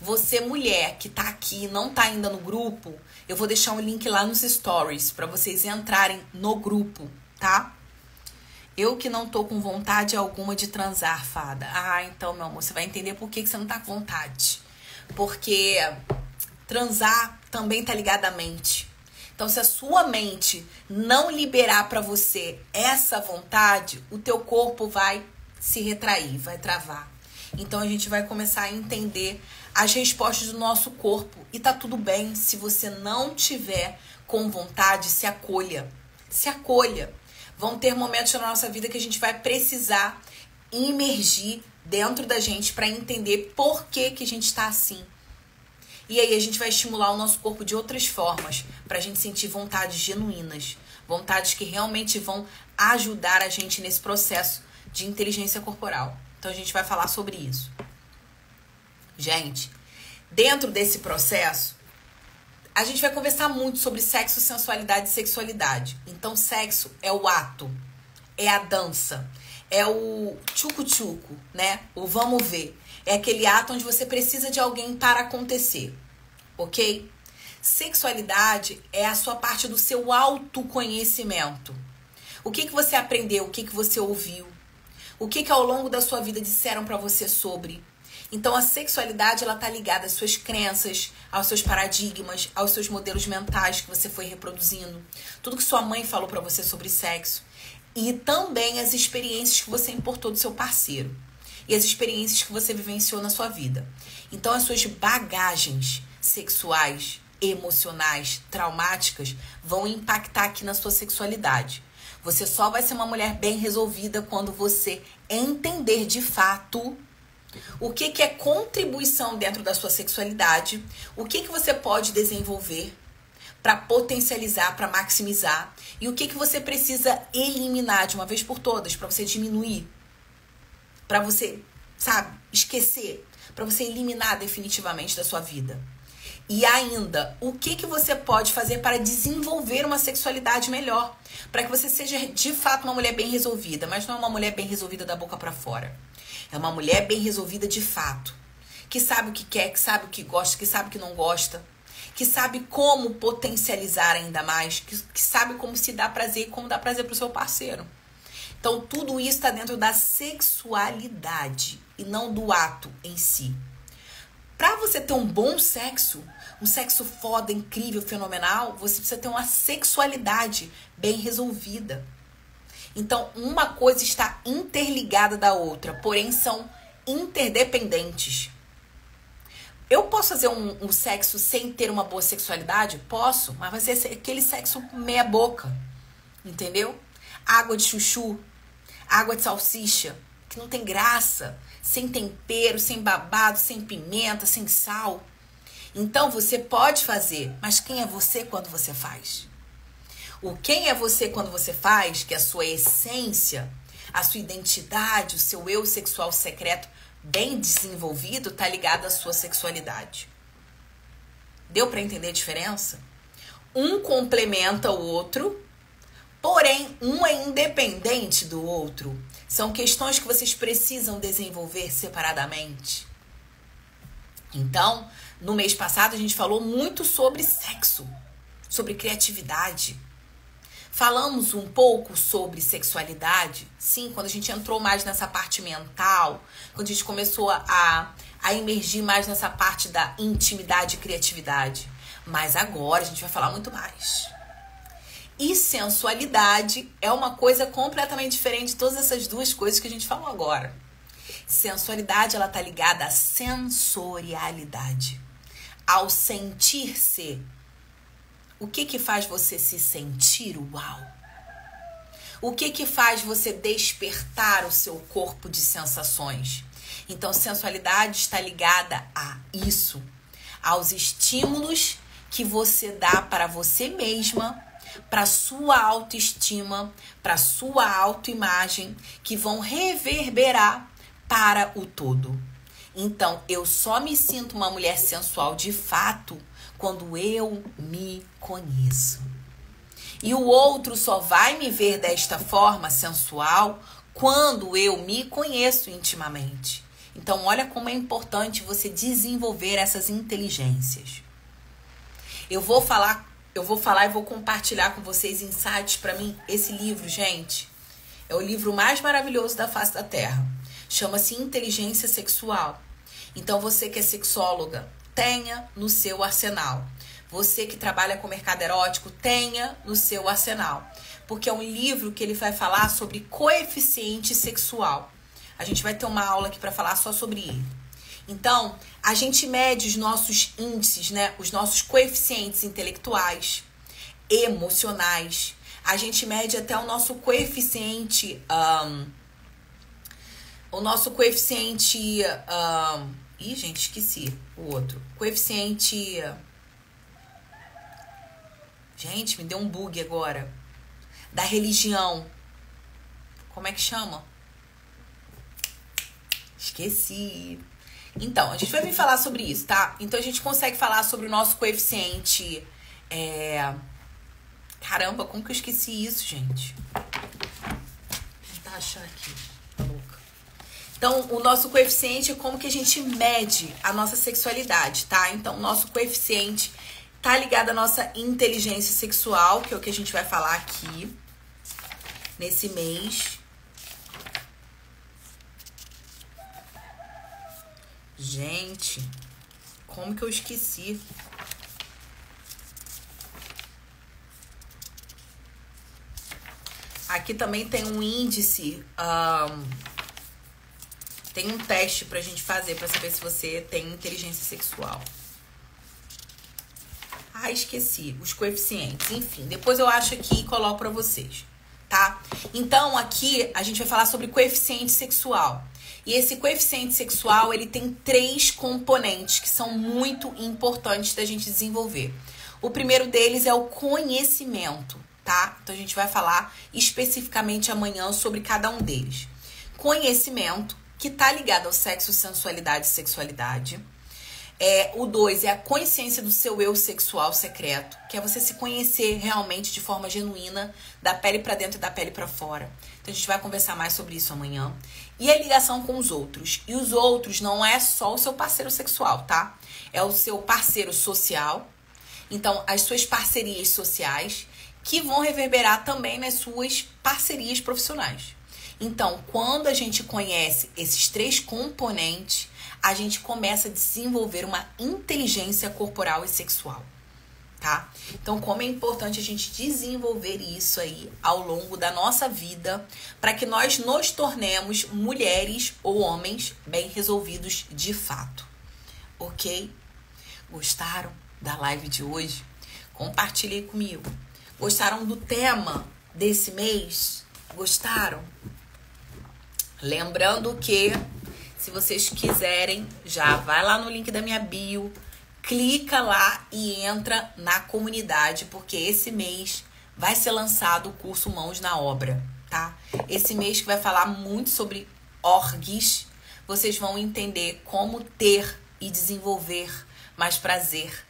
Speaker 1: Você, mulher, que tá aqui e não tá ainda no grupo, eu vou deixar um link lá nos stories pra vocês entrarem no grupo, tá? Eu que não tô com vontade alguma de transar, fada. Então, meu amor, você vai entender por que você não tá com vontade. Porque transar também tá ligado à mente. Então, se a sua mente não liberar pra você essa vontade, o teu corpo vai se retrair, vai travar. Então, a gente vai começar a entender as respostas do nosso corpo. E tá tudo bem se você não tiver com vontade, se acolha. Se acolha. Vão ter momentos na nossa vida que a gente vai precisar imergir dentro da gente para entender por que a gente está assim. E aí a gente vai estimular o nosso corpo de outras formas para a gente sentir vontades genuínas. Vontades que realmente vão ajudar a gente nesse processo de inteligência corporal. Então a gente vai falar sobre isso. Gente, dentro desse processo, a gente vai conversar muito sobre sexo, sensualidade e sexualidade. Então, sexo é o ato, é a dança, é o tchucu-tchucu, né? O vamos ver. É aquele ato onde você precisa de alguém para acontecer, ok? Sexualidade é a sua parte do seu autoconhecimento. O que você aprendeu, o que você ouviu, o que ao longo da sua vida disseram para você sobre. Então, a sexualidade, ela tá ligada às suas crenças, aos seus paradigmas, aos seus modelos mentais que você foi reproduzindo. Tudo que sua mãe falou pra você sobre sexo. E também as experiências que você importou do seu parceiro. E as experiências que você vivenciou na sua vida. Então, as suas bagagens sexuais, emocionais, traumáticas, vão impactar aqui na sua sexualidade. Você só vai ser uma mulher bem resolvida quando você entender de fato o que é contribuição dentro da sua sexualidade, o que você pode desenvolver para potencializar, para maximizar, e o que você precisa eliminar de uma vez por todas, para você diminuir, para você, sabe, esquecer, para você eliminar definitivamente da sua vida. E ainda, o que você pode fazer para desenvolver uma sexualidade melhor? Para que você seja de fato uma mulher bem resolvida, mas não é uma mulher bem resolvida da boca para fora. É uma mulher bem resolvida de fato, que sabe o que quer, que sabe o que gosta, que sabe o que não gosta, que sabe como potencializar ainda mais, que sabe como se dá prazer e como dar prazer pro seu parceiro. Então, tudo isso está dentro da sexualidade e não do ato em si. Para você ter um bom sexo, um sexo foda, incrível, fenomenal, você precisa ter uma sexualidade bem resolvida. Então, uma coisa está interligada da outra, porém são interdependentes. Eu posso fazer um sexo sem ter uma boa sexualidade? Posso, mas vai ser aquele sexo meia boca, entendeu? Água de chuchu, água de salsicha, que não tem graça, sem tempero, sem babado, sem pimenta, sem sal. Então você pode fazer, mas quem é você quando você faz? O quem é você quando você faz, que é a sua essência, a sua identidade, o seu eu sexual secreto bem desenvolvido, tá ligado à sua sexualidade. Deu para entender a diferença? Um complementa o outro, porém um é independente do outro. São questões que vocês precisam desenvolver separadamente. Então, no mês passado a gente falou muito sobre sexo, sobre criatividade. Falamos um pouco sobre sexualidade, sim, quando a gente entrou mais nessa parte mental, quando a gente começou a emergir mais nessa parte da intimidade e criatividade. Mas agora a gente vai falar muito mais. E sensualidade é uma coisa completamente diferente de todas essas duas coisas que a gente falou agora. Sensualidade, ela tá ligada à sensorialidade, ao sentir-se. O que faz você se sentir uau? O que faz você despertar o seu corpo de sensações? Então, sensualidade está ligada a isso, aos estímulos que você dá para você mesma, para sua autoestima, para sua autoimagem, que vão reverberar para o todo. Então, eu só me sinto uma mulher sensual de fato quando eu me conheço. E o outro só vai me ver desta forma sensual quando eu me conheço intimamente. Então, olha como é importante você desenvolver essas inteligências. Eu vou falar e vou compartilhar com vocês insights. Para mim, esse livro, gente, é o livro mais maravilhoso da face da Terra. Chama-se Inteligência Sexual. Então, você que é sexóloga, tenha no seu arsenal. Você que trabalha com mercado erótico, tenha no seu arsenal. Porque é um livro que ele vai falar sobre coeficiente sexual. A gente vai ter uma aula aqui para falar só sobre ele. Então, a gente mede os nossos índices, né? Os nossos coeficientes intelectuais, emocionais. A gente mede até o nosso coeficiente... Ih, gente, esqueci o outro. Coeficiente... Gente, me deu um bug agora. Da religião. Como é que chama? Esqueci. Então, a gente vai vir falar sobre isso, tá? Então, a gente consegue falar sobre o nosso coeficiente... Caramba, como que eu esqueci isso, gente? Vou tentar achar aqui. Tá louca. Então, o nosso coeficiente é como que a gente mede a nossa sexualidade, tá? Então, o nosso coeficiente tá ligado à nossa inteligência sexual, que é o que a gente vai falar aqui nesse mês. Gente, como que eu esqueci? Aqui também tem um índice, tem um teste pra gente fazer pra saber se você tem inteligência sexual. Ah, esqueci. Os coeficientes. Enfim, depois eu acho aqui e coloco pra vocês, tá? Então, aqui a gente vai falar sobre coeficiente sexual. E esse coeficiente sexual, ele tem 3 componentes que são muito importantes da gente desenvolver. O primeiro deles é o conhecimento, tá? Então, a gente vai falar especificamente amanhã sobre cada um deles. Conhecimento, que tá ligado ao sexo, sensualidade e sexualidade. O 2 é a consciência do seu eu sexual secreto, que é você se conhecer realmente de forma genuína, da pele pra dentro e da pele pra fora. Então a gente vai conversar mais sobre isso amanhã. E a ligação com os outros. E os outros não é só o seu parceiro sexual, tá? É o seu parceiro social. Então, as suas parcerias sociais, que vão reverberar também nas suas parcerias profissionais. Então, quando a gente conhece esses 3 componentes, a gente começa a desenvolver uma inteligência corporal e sexual, tá? Então, como é importante a gente desenvolver isso aí ao longo da nossa vida, para que nós nos tornemos mulheres ou homens bem resolvidos de fato, ok? Gostaram da live de hoje? Compartilhe comigo. Gostaram do tema desse mês? Gostaram? Lembrando que, se vocês quiserem, já vai lá no link da minha bio, clica lá e entra na comunidade, porque esse mês vai ser lançado o curso Mãos na Obra, tá? Esse mês que vai falar muito sobre orgs, vocês vão entender como ter e desenvolver mais prazer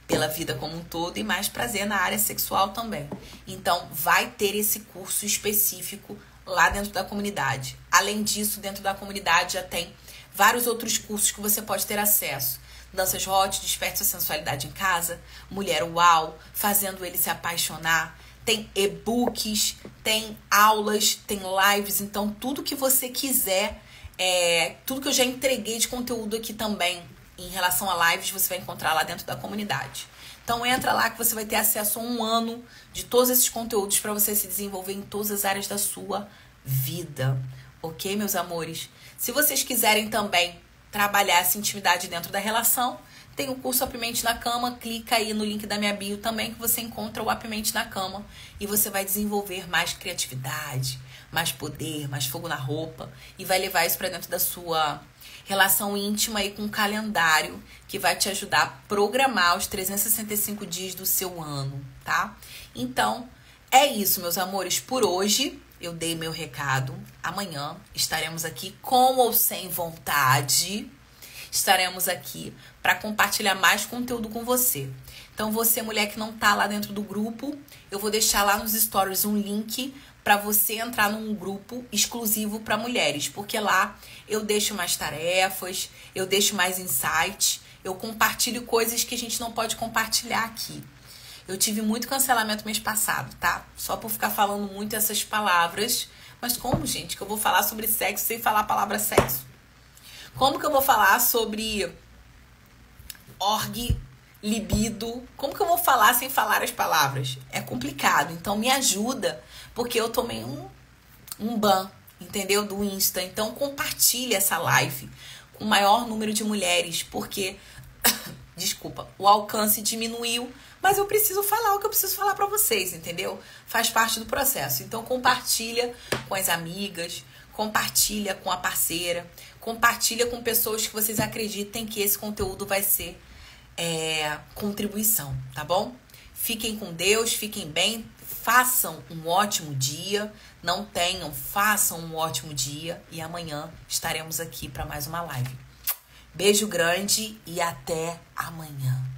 Speaker 1: pela vida como um todo e mais prazer na área sexual também. Então, vai ter esse curso específico lá dentro da comunidade. Além disso, dentro da comunidade já tem vários outros cursos que você pode ter acesso. Danças hot, desperte sua sensualidade em casa, mulher uau, fazendo ele se apaixonar. Tem e-books, tem aulas, tem lives. Então, tudo que você quiser, tudo que eu já entreguei de conteúdo aqui também, em relação a lives, você vai encontrar lá dentro da comunidade. Então entra lá que você vai ter acesso a 1 ano de todos esses conteúdos para você se desenvolver em todas as áreas da sua vida. Ok, meus amores? Se vocês quiserem também trabalhar essa intimidade dentro da relação, tem o curso Apimente na Cama. Clica aí no link da minha bio também que você encontra o Apimente na Cama e você vai desenvolver mais criatividade, mais poder, mais fogo na roupa e vai levar isso para dentro da sua relação íntima aí com um calendário que vai te ajudar a programar os 365 dias do seu ano, tá? Então, é isso, meus amores. Por hoje, eu dei meu recado. Amanhã estaremos aqui com ou sem vontade. Estaremos aqui para compartilhar mais conteúdo com você. Então, você, mulher que não tá lá dentro do grupo, eu vou deixar lá nos stories um link para você entrar num grupo exclusivo para mulheres, porque lá eu deixo mais tarefas, eu deixo mais insights, eu compartilho coisas que a gente não pode compartilhar aqui. Eu tive muito cancelamento mês passado, tá? Só por ficar falando muito essas palavras. Mas como, gente, que eu vou falar sobre sexo sem falar a palavra sexo? Como que eu vou falar sobre org, libido? Como que eu vou falar sem falar as palavras? É complicado, então me ajuda, porque eu tomei um ban, entendeu? Do Insta. Então compartilhe essa live com o maior número de mulheres, porque, desculpa, o alcance diminuiu, mas eu preciso falar o que eu preciso falar pra vocês, entendeu? Faz parte do processo. Então compartilha com as amigas, compartilha com a parceira, compartilha com pessoas que vocês acreditem que esse conteúdo vai ser contribuição, tá bom? Fiquem com Deus, fiquem bem, façam um ótimo dia, não tenham, façam um ótimo dia e amanhã estaremos aqui para mais uma live. Beijo grande e até amanhã.